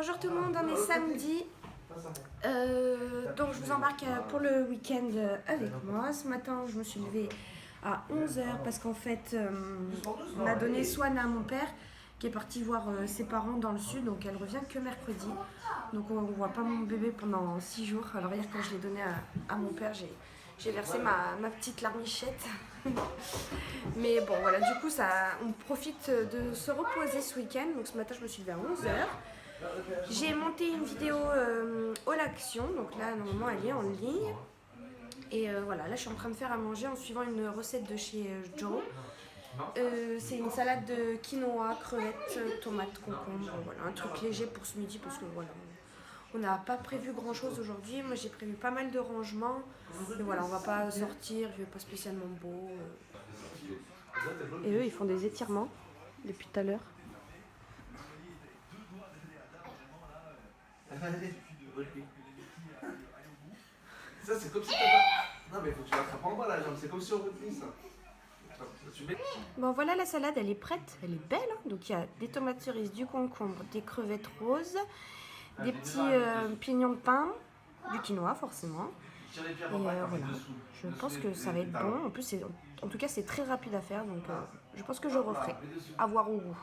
Bonjour tout le monde, on est samedi. Donc je vous embarque pour le week-end avec moi. Ce matin je me suis levée à 11 h parce qu'en fait on a donné Swan à mon père qui est parti voir ses parents dans le sud, donc elle revient que mercredi. Donc on ne voit pas mon bébé pendant 6 jours. Alors hier quand je l'ai donné à mon père, j'ai versé ma petite larmichette. Mais bon voilà, du coup on profite de se reposer ce week-end. Donc ce matin je me suis levée à 11 h. J'ai monté une vidéo All Action, donc là normalement elle est en ligne. Et voilà, là je suis en train de faire à manger en suivant une recette de chez Joe. C'est une salade de quinoa, crevettes, tomates, concombres, voilà, un truc léger pour ce midi parce que voilà, on n'a pas prévu grand chose aujourd'hui. Moi j'ai prévu pas mal de rangements, mais voilà, on va pas sortir, il fait pas spécialement beau. Et eux ils font des étirements depuis tout à l'heure. Ça, c'est comme si t'as pas. Non, mais faut que tu l'attrapes en bas la jambe, c'est comme si on retenait ça. Bon voilà, la salade elle est prête, elle est belle, hein. Donc il y a des tomates cerises, du concombre, des crevettes roses, des petits pignons de pain, du quinoa forcément. Et voilà, je pense que ça va être bon. En plus, en tout cas c'est très rapide à faire, donc je pense que je referai. À voir au goût.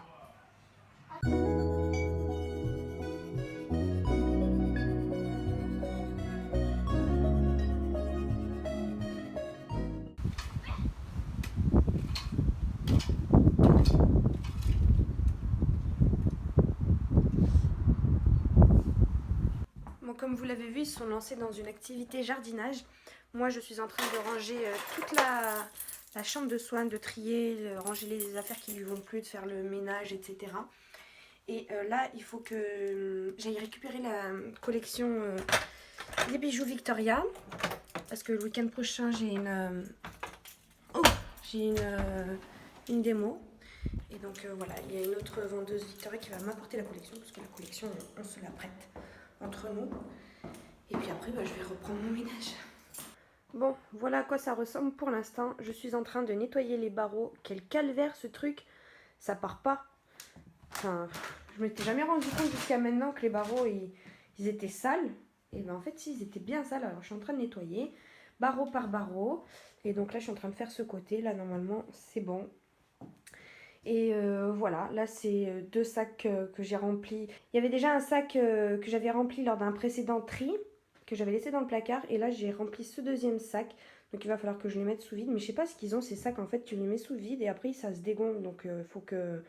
Bon, comme vous l'avez vu, ils se sont lancés dans une activité jardinage. Moi, je suis en train de ranger toute la chambre de Swan, de trier, de ranger les affaires qui lui vont plus, de faire le ménage, etc. Et là, il faut que j'aille récupérer la collection des bijoux Victoria. Parce que le week-end prochain, j'ai une démo. Et donc voilà, il y a une autre vendeuse Victoria qui va m'apporter la collection. Parce que la collection, on se la prête entre nous. Et puis après, je vais reprendre mon ménage. Bon, voilà à quoi ça ressemble pour l'instant. Je suis en train de nettoyer les barreaux. Quel calvaire ce truc. Ça part pas. Enfin, je m'étais jamais rendu compte jusqu'à maintenant que les barreaux, ils étaient sales. Et ben en fait, si, ils étaient bien sales. Alors, je suis en train de nettoyer, barreau par barreau. Et donc là, je suis en train de faire ce côté. Là, normalement, c'est bon. Et voilà, là, c'est 2 sacs que j'ai remplis. Il y avait déjà un sac que j'avais rempli lors d'un précédent tri, que j'avais laissé dans le placard. Et là, j'ai rempli ce deuxième sac. Donc, il va falloir que je les mette sous vide. Mais je sais pas ce qu'ils ont, ces sacs. En fait, tu les mets sous vide et après, ça se dégonfle. Donc, il faut que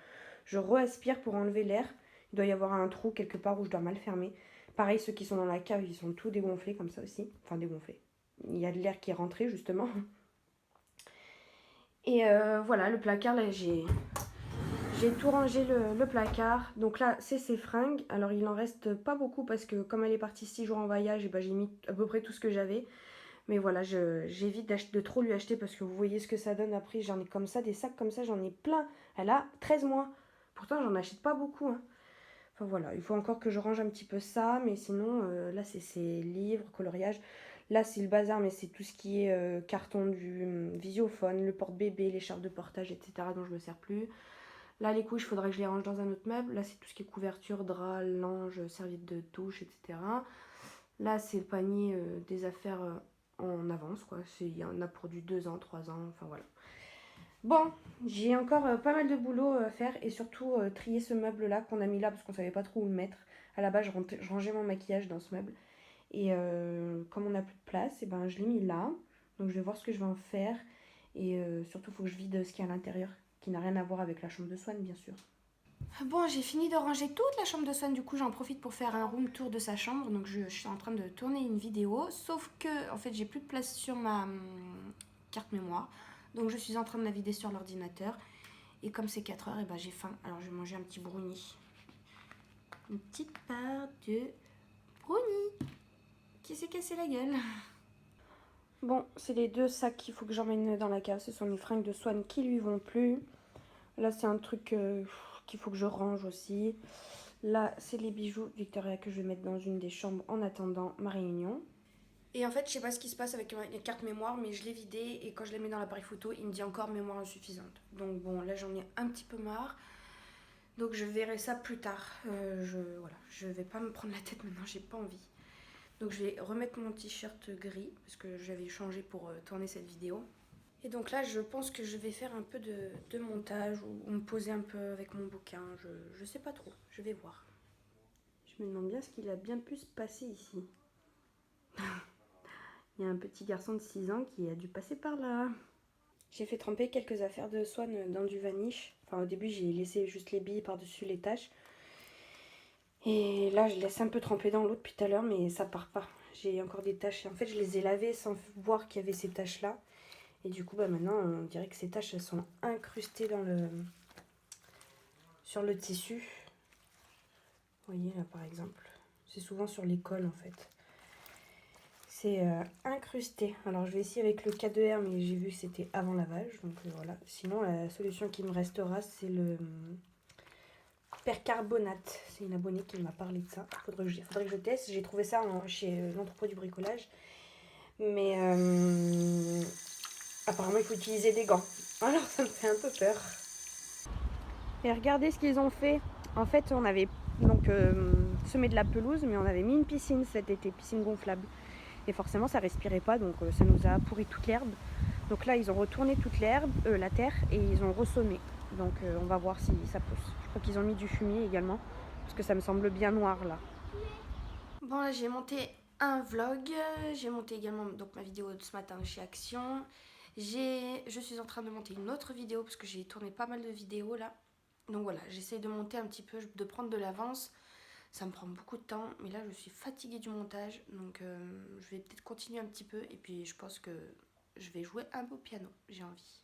je re-aspire pour enlever l'air. Il doit y avoir un trou quelque part où je dois mal fermer. Pareil, ceux qui sont dans la cave, ils sont tout dégonflés comme ça aussi. Enfin, dégonflés. Il y a de l'air qui est rentré, justement. Et voilà, le placard, là, j'ai tout rangé le placard. Donc là, c'est ses fringues. Alors, il en reste pas beaucoup parce que comme elle est partie 6 jours en voyage, et ben, j'ai mis à peu près tout ce que j'avais. Mais voilà, j'évite de trop lui acheter parce que vous voyez ce que ça donne après. J'en ai comme ça, des sacs comme ça, j'en ai plein. Elle a 13 mois. Pourtant, j'en achète pas beaucoup, hein. Enfin voilà, il faut encore que je range un petit peu ça. Mais sinon, là, c'est ses livres, coloriage. Là, c'est le bazar, mais c'est tout ce qui est carton du visiophone, le porte-bébé, l'écharpe de portage, etc. dont je me sers plus. Là, les couches, il faudrait que je les range dans un autre meuble. Là, c'est tout ce qui est couverture, drap, linge, serviette de douche, etc. Là, c'est le panier des affaires en avance, quoi. Il y en a pour du 2 ans, 3 ans, enfin voilà. Bon, j'ai encore pas mal de boulot à faire et surtout trier ce meuble-là qu'on a mis là parce qu'on savait pas trop où le mettre. À la base, je rangeais mon maquillage dans ce meuble. Et comme on n'a plus de place, et ben, je l'ai mis là. Donc je vais voir ce que je vais en faire. Et surtout, il faut que je vide ce qu'il y a à l'intérieur, qui n'a rien à voir avec la chambre de Swan, bien sûr. Bon, j'ai fini de ranger toute la chambre de Swan. Du coup, j'en profite pour faire un room tour de sa chambre. Donc je suis en train de tourner une vidéo. Sauf que, en fait, j'ai plus de place sur ma carte mémoire. Donc je suis en train de la vider sur l'ordinateur. Et comme c'est 4 h, et ben, j'ai faim. Alors je vais manger un petit brownie. Une petite part de brownie qui s'est cassé la gueule. Bon, c'est les 2 sacs qu'il faut que j'emmène dans la cave. Ce sont les fringues de Swan qui lui vont plus. Là, c'est un truc qu'il faut que je range aussi. Là, c'est les bijoux Victoria que je vais mettre dans une des chambres en attendant ma réunion. Et en fait, je sais pas ce qui se passe avec les cartes mémoire, mais je l'ai vidée et quand je les mets dans l'appareil photo, il me dit encore mémoire insuffisante. Donc bon, là, j'en ai un petit peu marre. Donc je verrai ça plus tard. Voilà, je vais pas me prendre la tête maintenant, j'ai pas envie. Donc je vais remettre mon t-shirt gris parce que j'avais changé pour tourner cette vidéo. Et donc là, je pense que je vais faire un peu de montage ou me poser un peu avec mon bouquin. Je sais pas trop, je vais voir. Je me demande bien ce qu'il a bien pu se passer ici. Il y a un petit garçon de 6 ans qui a dû passer par là. J'ai fait tremper quelques affaires de Swan dans du vanish. Enfin, au début, j'ai laissé juste les billes par-dessus les taches. Et là, je laisse un peu tremper dans l'eau depuis tout à l'heure, mais ça part pas. J'ai encore des taches. En fait, je les ai lavées sans voir qu'il y avait ces taches-là. Et du coup, bah, maintenant, on dirait que ces taches, elles sont incrustées sur le tissu. Vous voyez, là, par exemple. C'est souvent sur les cols, en fait. C'est incrusté. Alors, je vais essayer avec le K2R, mais j'ai vu que c'était avant lavage. Donc, voilà. Sinon, la solution qui me restera, c'est le percarbonate. C'est une abonnée qui m'a parlé de ça. Faudrait que je teste. J'ai trouvé ça chez l'entrepôt du bricolage. Mais apparemment, il faut utiliser des gants. Alors, ça me fait un peu peur. Et regardez ce qu'ils ont fait. En fait, on avait donc semé de la pelouse, mais on avait mis une piscine cet été, piscine gonflable. Et forcément, ça respirait pas, donc ça nous a pourri toute l'herbe. Donc là, ils ont retourné toute l'herbe, la terre, et ils ont ressemé. Donc on va voir si ça pousse. Je crois qu'ils ont mis du fumier également, parce que ça me semble bien noir là. Bon, là, j'ai monté un vlog. J'ai monté également donc ma vidéo de ce matin chez Action. Je suis en train de monter une autre vidéo, parce que j'ai tourné pas mal de vidéos là. Donc voilà, j'essaie de monter un petit peu, de prendre de l'avance. Ça me prend beaucoup de temps, mais là je suis fatiguée du montage, donc je vais peut-être continuer un petit peu et puis je pense que je vais jouer un peu au piano, j'ai envie.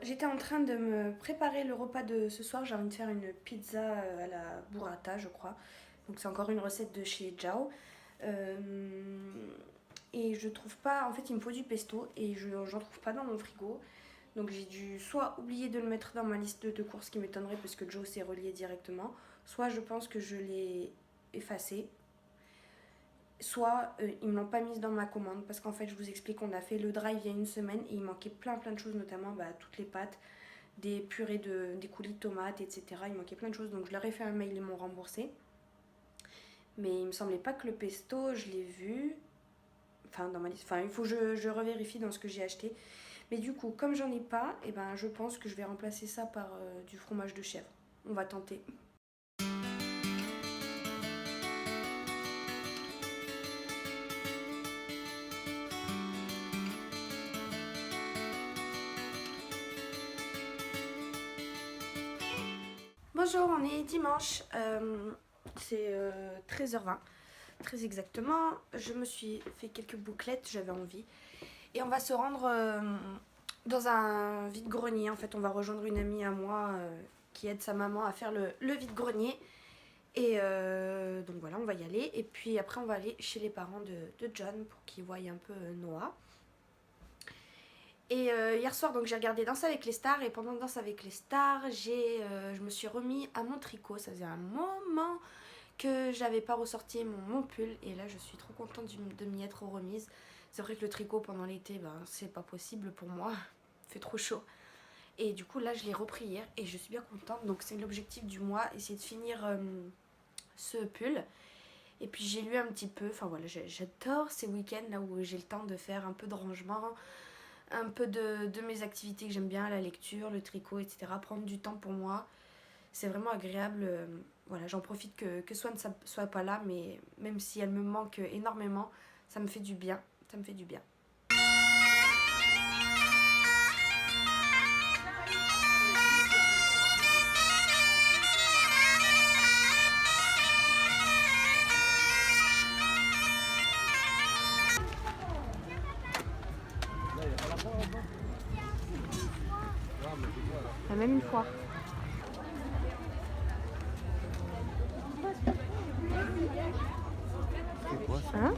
J'étais en train de me préparer le repas de ce soir. J'ai envie de faire une pizza à la burrata, je crois. Donc c'est encore une recette de chez Jao. Et je trouve pas... En fait, il me faut du pesto et j'en trouve pas dans mon frigo. Donc j'ai dû soit oublier de le mettre dans ma liste de courses, qui m'étonnerait parce que Joe s'est relié directement. Soit je pense que je l'ai effacé. Soit ils me l'ont pas mise dans ma commande parce qu'en fait je vous explique qu'on a fait le drive il y a une semaine et il manquait plein de choses, notamment toutes les pâtes. des purées des coulis de tomates, etc. Il manquait plein de choses, donc je leur ai fait un mail, ils m'ont remboursé. Mais il me semblait pas que le pesto, je l'ai vu. Enfin, dans ma liste. Enfin, il faut que je revérifie dans ce que j'ai acheté. Mais du coup, comme j'en ai pas, et ben, je pense que je vais remplacer ça par du fromage de chèvre. On va tenter. Bonjour, on est dimanche. C'est 13h20. Très exactement. Je me suis fait quelques bouclettes, j'avais envie. Et on va se rendre dans un vide-grenier. En fait, on va rejoindre une amie à moi qui aide sa maman à faire le vide-grenier. Et donc voilà, on va y aller. Et puis après, on va aller chez les parents de John pour qu'ils voient un peu Noah. Et hier soir, donc j'ai regardé Danse avec les stars. Et pendant Danse avec les stars, je me suis remis à mon tricot. Ça faisait un moment que j'avais pas ressorti mon pull. Et là, je suis trop contente de m'y être remise. C'est vrai que le tricot pendant l'été, ben, c'est pas possible pour moi. Il fait trop chaud. Et du coup, là, je l'ai repris hier et je suis bien contente. Donc, c'est l'objectif du mois, essayer de finir ce pull. Et puis, j'ai lu un petit peu. Enfin, voilà, j'adore ces week-ends là où j'ai le temps de faire un peu de rangement, un peu de mes activités que j'aime bien, la lecture, le tricot, etc. Prendre du temps pour moi. C'est vraiment agréable. Voilà, j'en profite que Swan ne soit pas là, mais même si elle me manque énormément, ça me fait du bien. Ça me fait du bien. Même une fois. Hein?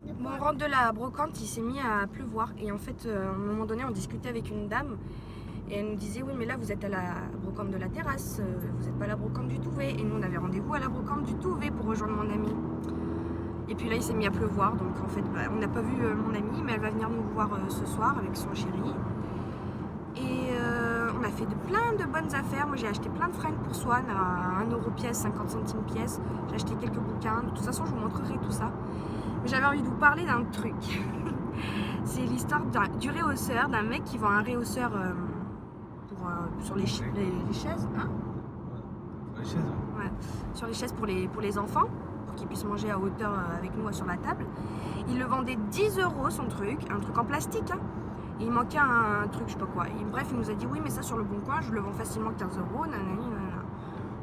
Bon, on rentre de la brocante, il s'est mis à pleuvoir. Et en fait, à un moment donné, on discutait avec une dame. Et elle nous disait, oui, mais là, vous êtes à la brocante de la terrasse. Vous n'êtes pas à la brocante du Touvet. Et nous, on avait rendez-vous à la brocante du Touvet pour rejoindre mon ami. Et puis là, il s'est mis à pleuvoir. Donc, en fait, bah, on n'a pas vu mon amie, mais elle va venir nous voir ce soir avec son chéri. Et on a fait plein de bonnes affaires. Moi, j'ai acheté plein de fringues pour Swan à 1 euro pièce, 50 centimes pièce. J'ai acheté quelques bouquins. De toute façon, je vous montrerai tout ça. Mais j'avais envie de vous parler d'un truc. C'est l'histoire du réhausseur, d'un mec qui vend un réhausseur sur les chaises. Hein, Les chaises, ouais. Sur les chaises pour les enfants, pour qu'ils puissent manger à hauteur avec nous sur la table. Il le vendait 10 € son truc, un truc en plastique. Hein. Et il manquait un truc, je sais pas quoi. Et bref, il nous a dit oui, mais ça sur le bon coin, je le vends facilement 15 €. Nanani, nanana.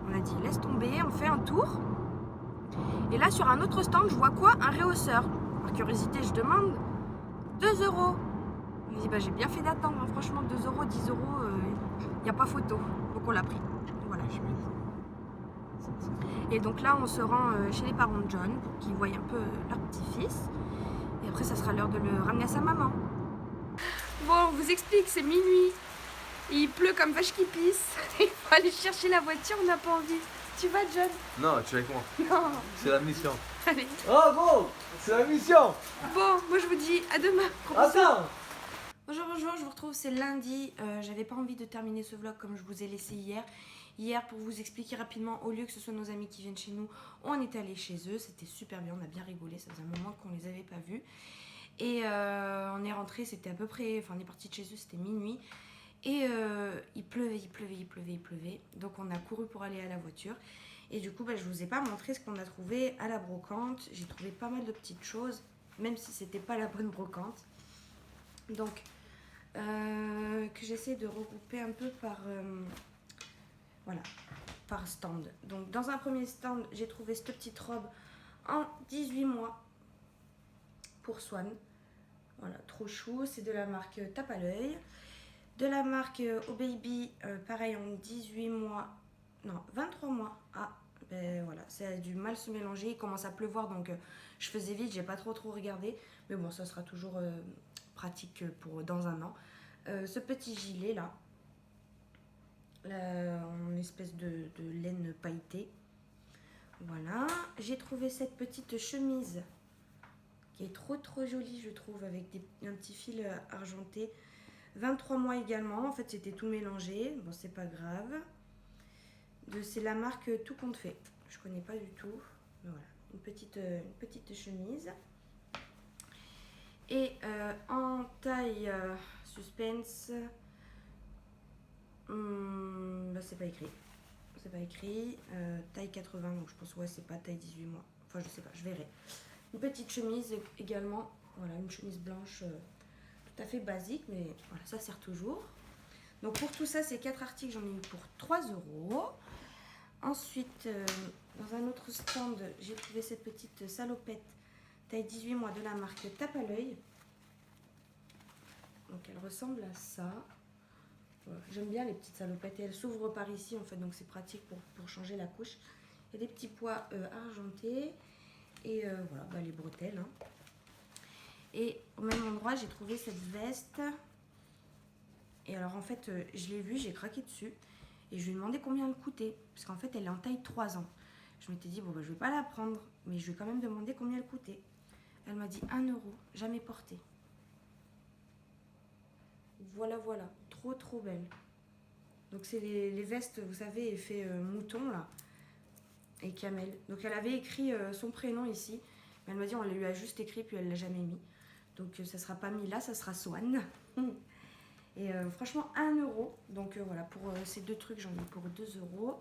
On a dit laisse tomber, on fait un tour. Et là, sur un autre stand, je vois quoi? Un réhausseur. Par curiosité, je demande 2 €. Il dit bah j'ai bien fait d'attendre, hein. Franchement 2 €, 10 €, il n'y a pas photo. Donc on l'a pris. Voilà. Et donc là, on se rend chez les parents de John pour qu'ils voient un peu leur petit-fils. Et après, ça sera l'heure de le ramener à sa maman. Bon, on vous explique, c'est minuit. Il pleut comme vache qui pisse. Il faut aller chercher la voiture, on n'a pas envie. Tu vas, John? Non, tu es avec moi. Non. C'est la mission. Allez. Oh bon, c'est la mission. Bon, moi je vous dis à demain. Attends. Bonjour, bonjour, je vous retrouve, c'est lundi. J'avais pas envie de terminer ce vlog comme je vous ai laissé hier. Hier, pour vous expliquer rapidement, au lieu que ce soit nos amis qui viennent chez nous, on est allé chez eux. C'était super bien, on a bien rigolé, ça faisait un moment qu'on les avait pas vus. Et on est rentré, c'était à peu près, enfin on est parti de chez eux, c'était minuit. Et il pleuvait. Donc on a couru pour aller à la voiture. Et du coup, bah, je vous ai pas montré ce qu'on a trouvé à la brocante. J'ai trouvé pas mal de petites choses, même si c'était pas la bonne brocante. Donc, que j'essaie de regrouper un peu par, voilà, par stand. Donc, dans un premier stand, j'ai trouvé cette petite robe en 18 mois pour Swan. Voilà, trop chou. C'est de la marque Tape à l'œil. De la marque Oh Baby, pareil en 18 mois, non, 23 mois. Ah, ben voilà, ça a du mal se mélanger. Il commence à pleuvoir, donc je faisais vite, j'ai pas trop regardé. Mais bon, ça sera toujours pratique pour dans un an. Ce petit gilet là, en espèce de laine pailletée. Voilà, j'ai trouvé cette petite chemise qui est trop joli, je trouve, avec un petit fil argenté. 23 mois également. En fait, c'était tout mélangé. Bon, c'est pas grave. C'est la marque Tout Compte Fait. Je connais pas du tout. Mais voilà, une petite chemise. Et en taille suspense, bah, c'est pas écrit. C'est pas écrit. Taille 80, donc je pense ouais, c'est pas taille 18 mois. Enfin, je sais pas, je verrai. Une petite chemise également. Voilà, une chemise blanche tout à fait basique, mais voilà, ça sert toujours. Donc pour tout ça, ces 4 articles, j'en ai eu pour 3 €. Ensuite, dans un autre stand, j'ai trouvé cette petite salopette taille 18 mois de la marque Tape à l'œil. Donc elle ressemble à ça. Voilà. J'aime bien les petites salopettes et elles s'ouvrent par ici en fait, donc c'est pratique pour changer la couche. Il y a des petits pois argentés et voilà, bah, les bretelles. Hein. Et au même endroit, j'ai trouvé cette veste. Et alors en fait, je l'ai vue, j'ai craqué dessus. Et je lui ai demandé combien elle coûtait. Parce qu'en fait, elle est en taille 3 ans. Je m'étais dit, bon, bah, je vais pas la prendre. Mais je vais quand même demander combien elle coûtait. Elle m'a dit 1 €, jamais portée. Voilà, voilà. Trop belle. Donc c'est les vestes, vous savez, effet mouton, là. Et camel. Donc elle avait écrit son prénom ici. Mais elle m'a dit, on lui a juste écrit, puis elle l'a jamais mis. Donc ça sera pas mis là, ça sera Swan. Et franchement 1 €. Donc voilà, pour ces 2 trucs, j'en ai pour 2 €.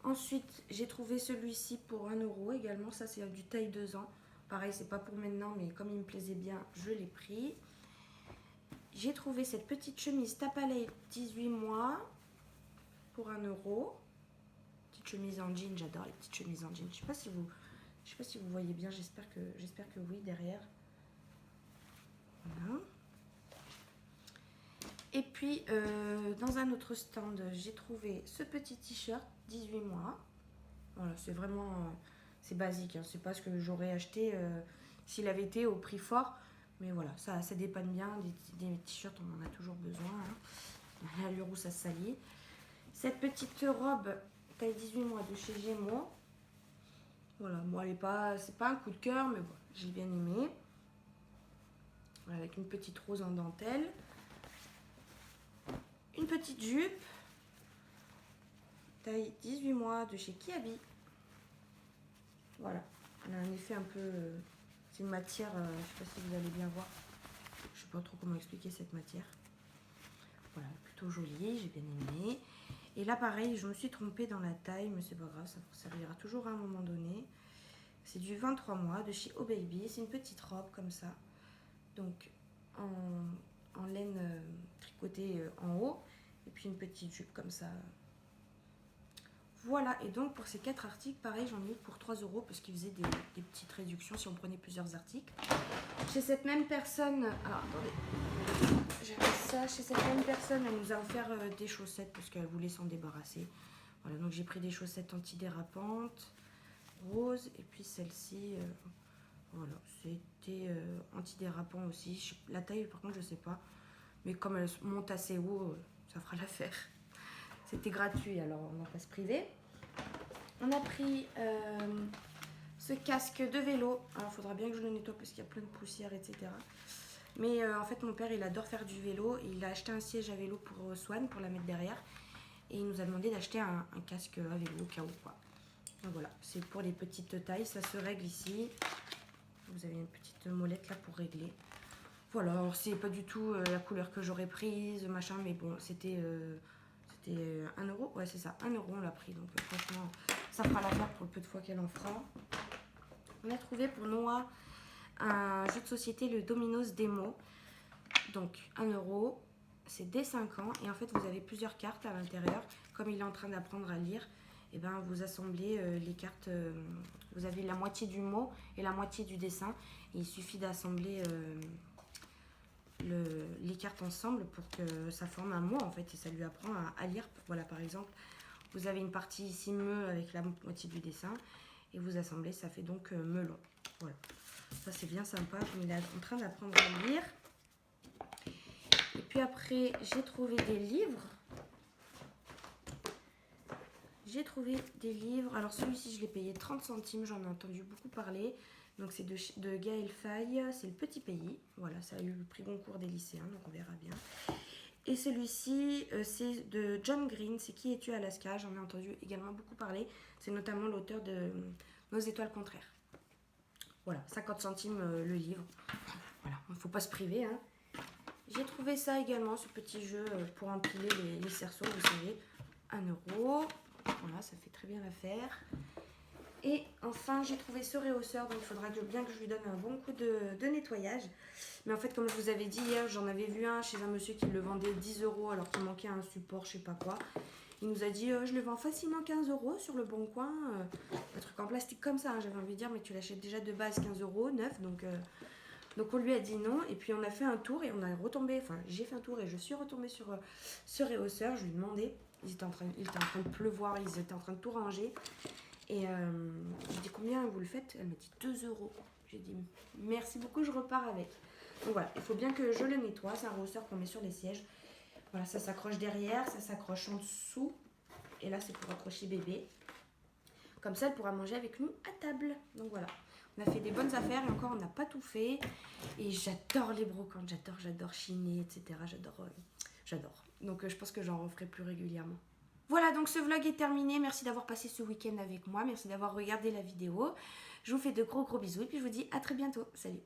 Ensuite, j'ai trouvé celui-ci pour 1 € également. Ça, c'est du taille 2 ans. Pareil, c'est pas pour maintenant, mais comme il me plaisait bien, je l'ai pris. J'ai trouvé cette petite chemise Tape à l'œil 18 mois pour 1 €. Petite chemise en jean, j'adore les petites chemises en jean. Je sais pas si vous voyez bien, j'espère que oui, derrière. Voilà. Et puis, dans un autre stand, j'ai trouvé ce petit t-shirt, 18 mois. Voilà, c'est vraiment... c'est basique, hein, c'est pas ce que j'aurais acheté s'il avait été au prix fort. Mais voilà, ça dépanne bien. Des t-shirts, on en a toujours besoin. Hein. À l'allure où ça se salit. Cette petite robe, taille 18 mois de chez Gémeaux. Voilà, moi, c'est pas un coup de cœur, mais bon, j'ai bien aimé. Voilà, avec une petite rose en dentelle. Une petite jupe, taille 18 mois de chez Kiabi. Voilà, elle a un effet un peu... c'est une matière, je ne sais pas si vous allez bien voir. Je ne sais pas trop comment expliquer cette matière. Voilà, plutôt jolie, j'ai bien aimé. Et là, pareil, je me suis trompée dans la taille, mais c'est pas grave, ça vous servira toujours à un moment donné. C'est du 23 mois de chez Oh Baby. C'est une petite robe comme ça. Donc, en laine tricotée en haut. Et puis une petite jupe comme ça. Voilà, et donc pour ces 4 articles, pareil, j'en ai eu pour 3 € parce qu'ils faisaient des petites réductions si on prenait plusieurs articles. Chez cette même personne, alors attendez, j'avais ça, chez cette même personne, elle nous a offert des chaussettes parce qu'elle voulait s'en débarrasser. Voilà, donc j'ai pris des chaussettes antidérapantes, roses, et puis celle-ci, voilà, c'était antidérapant aussi. La taille, par contre, je sais pas, mais comme elle monte assez haut, ça fera l'affaire. C'était gratuit, alors on va pas se priver. On a pris ce casque de vélo. Alors il faudra bien que je le nettoie parce qu'il y a plein de poussière, etc. Mais en fait, mon père, il adore faire du vélo. Et il a acheté un siège à vélo pour Swan, pour la mettre derrière. Et il nous a demandé d'acheter un casque à vélo au cas où, quoi. Donc voilà, c'est pour les petites tailles. Ça se règle ici. Vous avez une petite molette là pour régler. Voilà, alors c'est pas du tout la couleur que j'aurais prise, machin. Mais bon, c'était 1 €, ouais c'est ça, 1 € on l'a pris, donc franchement ça fera l'affaire pour le peu de fois qu'elle en fera. On a trouvé pour Noah un jeu de société, le Domino's Demo, donc 1 €, c'est dès 5 ans, et en fait vous avez plusieurs cartes à l'intérieur, comme il est en train d'apprendre à lire, et ben vous assemblez les cartes, vous avez la moitié du mot et la moitié du dessin, et il suffit d'assembler les cartes ensemble pour que ça forme un mot en fait et ça lui apprend à lire. Voilà, par exemple, vous avez une partie ici me avec la moitié du dessin et vous assemblez, ça fait donc melon. Voilà, ça c'est bien sympa, comme il est en train d'apprendre à lire. Et puis après, j'ai trouvé des livres. Alors celui-ci, je l'ai payé 30 centimes, j'en ai entendu beaucoup parler. Donc c'est de Gaël Faye, c'est Le Petit Pays. Voilà, ça a eu le prix Goncourt des lycéens, donc on verra bien. Et celui-ci, c'est de John Green, c'est Qui es-tu Alaska? J'en ai entendu également beaucoup parler. C'est notamment l'auteur de Nos étoiles contraires. Voilà, 50 centimes le livre. Voilà, il ne faut pas se priver. Hein. J'ai trouvé ça également, ce petit jeu pour empiler les cerceaux, vous savez. 1 euro. Voilà, ça fait très bien l'affaire. Et enfin, j'ai trouvé ce réhausseur, donc il faudra bien que je lui donne un bon coup de nettoyage. Mais en fait, comme je vous avais dit hier, j'en avais vu un chez un monsieur qui le vendait 10 euros alors qu'il manquait un support, je sais pas quoi. Il nous a dit, je le vends facilement 15 euros sur le bon coin. Un truc en plastique comme ça, hein. J'avais envie de dire, mais tu l'achètes déjà de base 15 euros, neuf. Donc on lui a dit non. Et puis on a fait un tour et on a retombé, enfin j'ai fait un tour et je suis retombée sur ce réhausseur. Je lui ai demandé, il était en train de pleuvoir, ils étaient en train de tout ranger. Et j'ai dit combien vous le faites? Elle m'a dit 2 euros. J'ai dit merci beaucoup, je repars avec. Donc voilà, il faut bien que je le nettoie. C'est un rehausseur qu'on met sur les sièges. Voilà, ça s'accroche derrière, ça s'accroche en dessous. Et là, c'est pour accrocher bébé. Comme ça, elle pourra manger avec nous à table. Donc voilà, on a fait des bonnes affaires et encore, on n'a pas tout fait. Et j'adore les brocantes, j'adore chiner, etc. J'adore. Donc je pense que j'en referai plus régulièrement. Voilà, donc ce vlog est terminé. Merci d'avoir passé ce week-end avec moi. Merci d'avoir regardé la vidéo. Je vous fais de gros bisous et puis je vous dis à très bientôt. Salut!